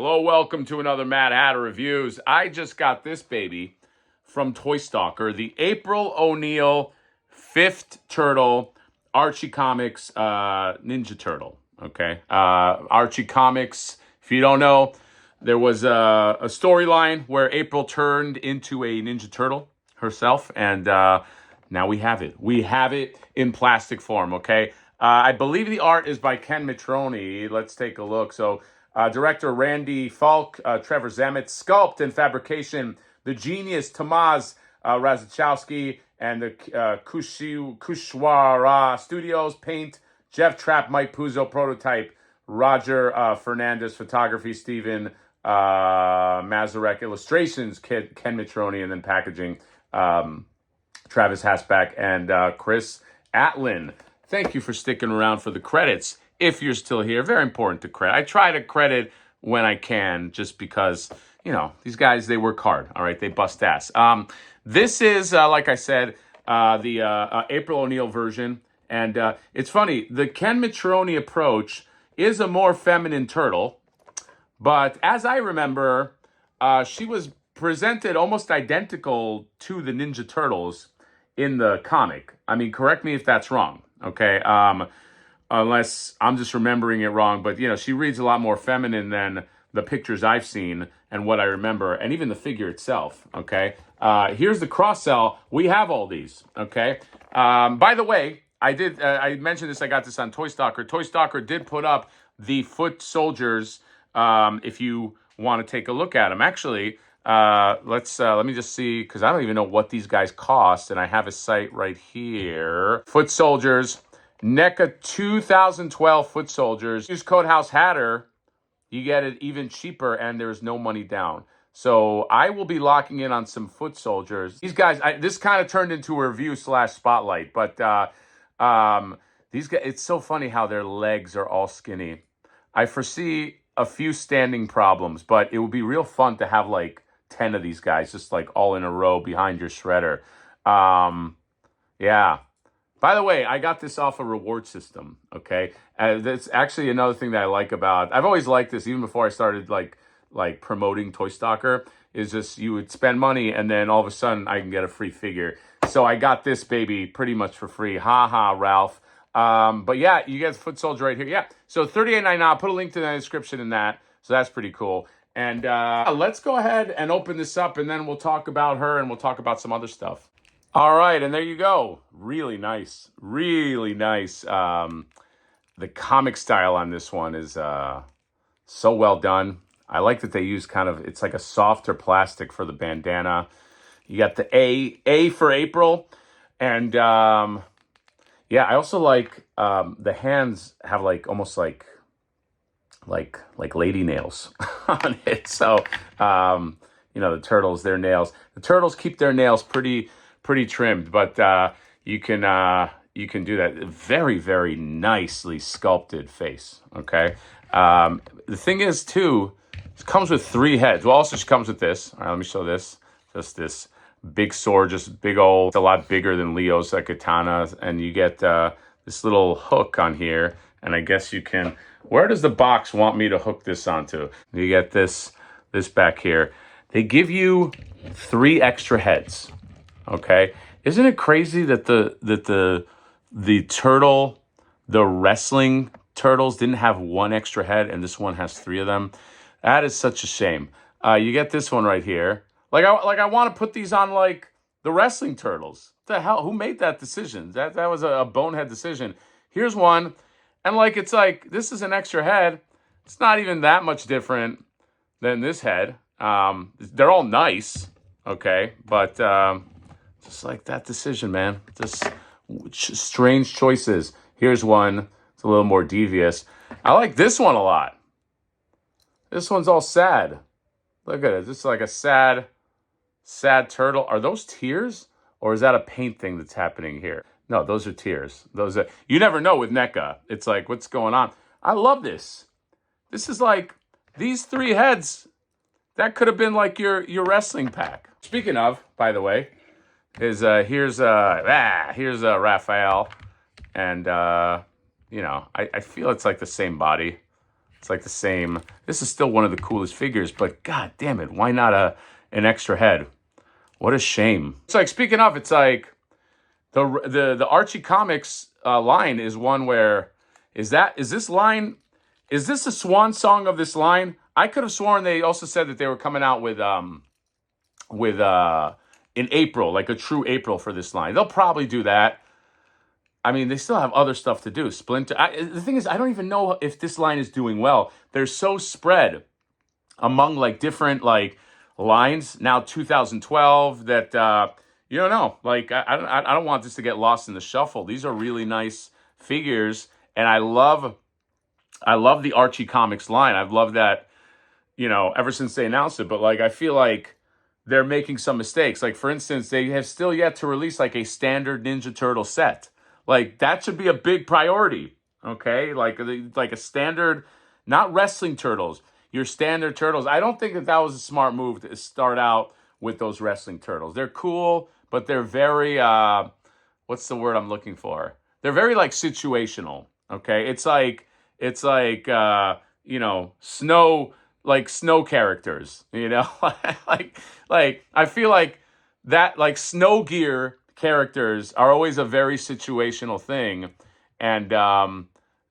Hello, welcome to another Mad Hatter Reviews. I just got this baby from Toy Stalker, the April O'Neil 5th Turtle Archie Comics Ninja Turtle. Okay, Archie Comics, if you don't know, there was a storyline where April turned into a Ninja Turtle herself, and now we have it. We have it in plastic form, okay? I believe the art is by Ken Mitroni. Let's take a look. So, director Randy Falk, Trevor Zamet, sculpt and fabrication, the genius Tamaz Razachowski, and the Kushwara Studios, paint, Jeff Trapp, Mike Puzo, prototype, Roger Fernandez, photography, Steven Mazarek, illustrations, Ken Mitroni, and then packaging, Travis Hasback, and Chris Atlin. Thank you for sticking around for the credits. If you're still here, very important to credit. I try to credit when I can, just because, you know, these guys, they work hard. All right, they bust ass. This is, like I said, the April O'Neil version. And it's funny, the Ken Mitroni approach is a more feminine turtle. But as I remember, she was presented almost identical to the Ninja Turtles in the comic. I mean, correct me if that's wrong, okay? Unless I'm just remembering it wrong. But, you know, she reads a lot more feminine than the pictures I've seen and what I remember, and even the figure itself, okay? Here's the cross-sell. We have all these, okay? By the way, I mentioned this, I got this on Toy Stalker. Toy Stalker did put up the foot soldiers, if you want to take a look at them. Actually, let me just see, because I don't even know what these guys cost, and I have a site right here. Foot soldiers, NECA 2012 foot soldiers. Use code House Hatter, you get it even cheaper, and there's no money down. So I will be locking in on some foot soldiers. These guys, this kind of turned into a review / spotlight, but these guys, it's so funny how their legs are all skinny. I foresee a few standing problems, but it would be real fun to have like 10 of these guys just like all in a row behind your shredder. Yeah. By the way, I got this off a reward system, okay? That's actually another thing that I like about... I've always liked this, even before I started, like promoting Toy Stalker, is just you would spend money, and then all of a sudden, I can get a free figure. So I got this baby pretty much for free. Ha ha, Ralph. But yeah, you get the foot soldier right here. Yeah, so $38.99. I'll put a link to the description in that. So that's pretty cool. And let's go ahead and open this up, and then we'll talk about her, and we'll talk about some other stuff. All right, and there you go. Really nice. Really nice. The comic style on this one is so well done. I like that they use kind of, it's like a softer plastic for the bandana. You got the A for April. And yeah, I also like the hands have like almost like lady nails on it. So, you know, the turtles, their nails. The turtles keep their nails pretty trimmed, but you can do that. Very, very nicely sculpted face, okay? The thing is, too, it comes with 3 heads. Well, also, she comes with this. All right, let me show this. Just this big sword, just big old, it's a lot bigger than Leo's katana, and you get this little hook on here, and I guess you can... Where does the box want me to hook this onto? You get this back here. They give you 3 extra heads. Okay, isn't it crazy that the turtle, the wrestling turtles didn't have 1 extra head, and this one has 3 of them? That is such a shame. You get this one right here. I want to put these on like the wrestling turtles. What the hell? Who made that decision? That was a bonehead decision. Here's one, and like it's like this is an extra head. It's not even that much different than this head. They're all nice, okay, but. Just like that decision, man. Just strange choices. Here's one. It's a little more devious. I like this one a lot. This one's all sad. Look at it. This is like a sad turtle. Are those tears? Or is that a paint thing that's happening here? No, those are tears. You never know with NECA. It's like, what's going on? I love this. This is like, these 3 heads, that could have been like your wrestling pack. Speaking of, by the way, here's Raphael, and you know, I feel it's like the same body. It's like the same. This is still one of the coolest figures, but god damn it, why not an extra head? What a shame. It's like, speaking of, it's like the Archie Comics line is one where is this line, is this the swan song of this line? I could have sworn they also said that they were coming out with in April, like a true April for this line. They'll probably do that. I mean, they still have other stuff to do. Splinter. The thing is, I don't even know if this line is doing well. They're so spread among like different like lines now. 2012 that you don't know. Like I don't want this to get lost in the shuffle. These are really nice figures, and I love the Archie Comics line. I've loved that, ever since they announced it. But like, I feel like they're making some mistakes. Like, for instance, they have still yet to release like a standard Ninja Turtle set. Like, that should be a big priority, okay? Like a standard, not wrestling turtles, your standard turtles. I don't think that was a smart move to start out with those wrestling turtles. They're cool, but they're very, what's the word I'm looking for? They're very, like, situational, okay? It's like snow characters, like I feel like that, like, snow gear characters are always a very situational thing, and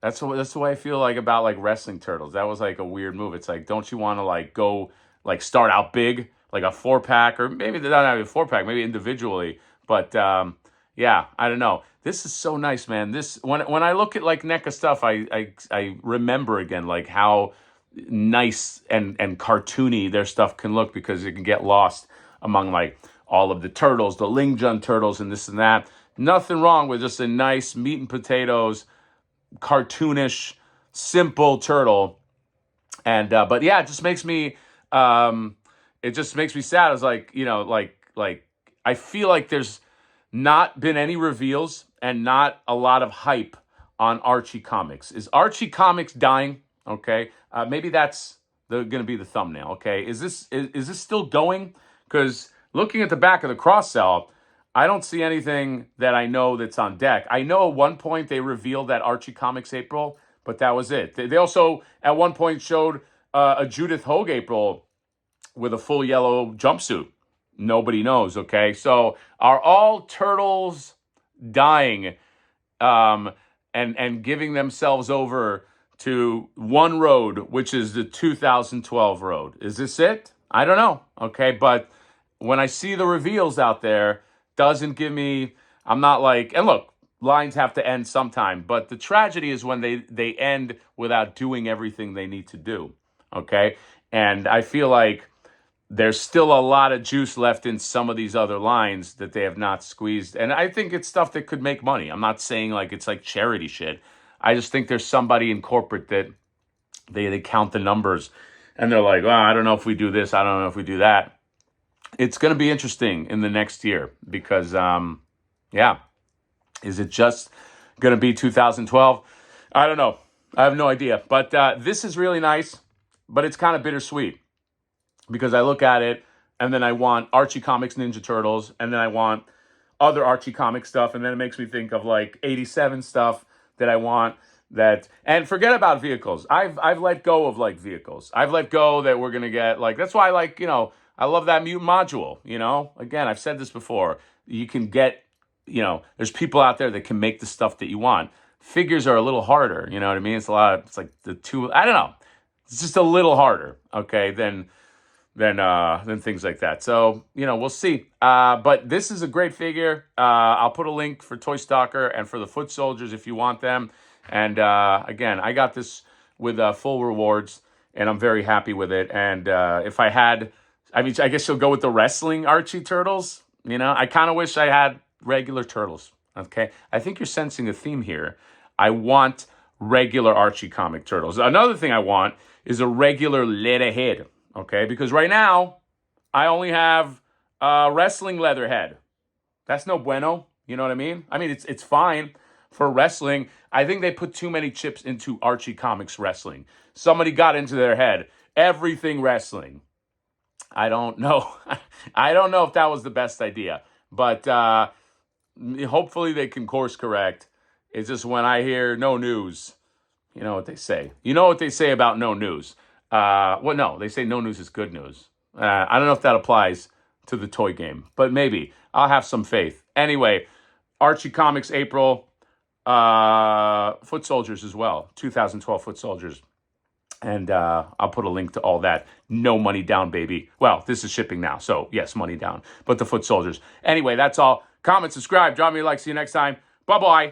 that's the way I feel like about like wrestling turtles. That was like a weird move. It's like, don't you want to like go like start out big, like a 4-pack, or maybe they're not having a 4-pack, maybe individually, but yeah, I don't know. This is so nice, man. This when I look at like NECA stuff, I remember again like how nice and cartoony their stuff can look, because it can get lost among like all of the turtles, the Lingjun turtles, and this and that. Nothing wrong with just a nice meat and potatoes, cartoonish, simple turtle. And but yeah, it just makes me sad. It's like, like I feel like there's not been any reveals and not a lot of hype on Archie Comics. Is Archie Comics dying? Okay, maybe that's going to be the thumbnail. Okay, is this still going? Because looking at the back of the cross cell, I don't see anything that I know that's on deck. I know at one point they revealed that Archie Comics April, but that was it. They also at one point showed a Judith Hogue April with a full yellow jumpsuit. Nobody knows, okay? So are all turtles dying and giving themselves over to one road, which is the 2012 road? Is this it? I don't know, okay? But when I see the reveals out there, doesn't give me, I'm not like, and look, lines have to end sometime, but the tragedy is when they end without doing everything they need to do, okay? And I feel like there's still a lot of juice left in some of these other lines that they have not squeezed. And I think it's stuff that could make money. I'm not saying like it's like charity shit. I just think there's somebody in corporate that they count the numbers and they're like, well, I don't know if we do this, I don't know if we do that. It's going to be interesting in the next year because, yeah, is it just going to be 2012? I don't know. I have no idea. But this is really nice, but it's kind of bittersweet because I look at it and then I want Archie Comics Ninja Turtles and then I want other Archie Comics stuff. And then it makes me think of like 87 stuff that I want. That, and forget about vehicles. I've let go of like vehicles. I've let go that we're going to get like, that's why I like, I love that mutant module, Again, I've said this before. You can get, there's people out there that can make the stuff that you want. Figures are a little harder, you know what I mean? It's like the two, I don't know. It's just a little harder, okay, than things like that. So, we'll see. But this is a great figure. I'll put a link for Toy Stalker and for the Foot Soldiers if you want them. And again, I got this with full rewards, and I'm very happy with it. And if I had, I guess you'll go with the wrestling Archie Turtles. I kind of wish I had regular turtles. Okay, I think you're sensing a theme here. I want regular Archie comic turtles. Another thing I want is a regular Leatherhead. Okay, because right now I only have wrestling Leatherhead. That's no bueno. You know what I mean? It's fine for wrestling. I think they put too many chips into Archie Comics wrestling. Somebody got into their head. Everything wrestling. I don't know. I don't know if that was the best idea. But hopefully they can course correct. It's just when I hear no news, You know what they say. You know what they say about no news. Well, no, they say no news is good news. I don't know if that applies to the toy game, but maybe. I'll have some faith. Anyway, Archie Comics April, Foot Soldiers as well, 2012 Foot Soldiers. And I'll put a link to all that. No money down, baby. Well, this is shipping now, so yes, money down. But the Foot Soldiers. Anyway, that's all. Comment, subscribe, drop me a like. See you next time. Bye-bye.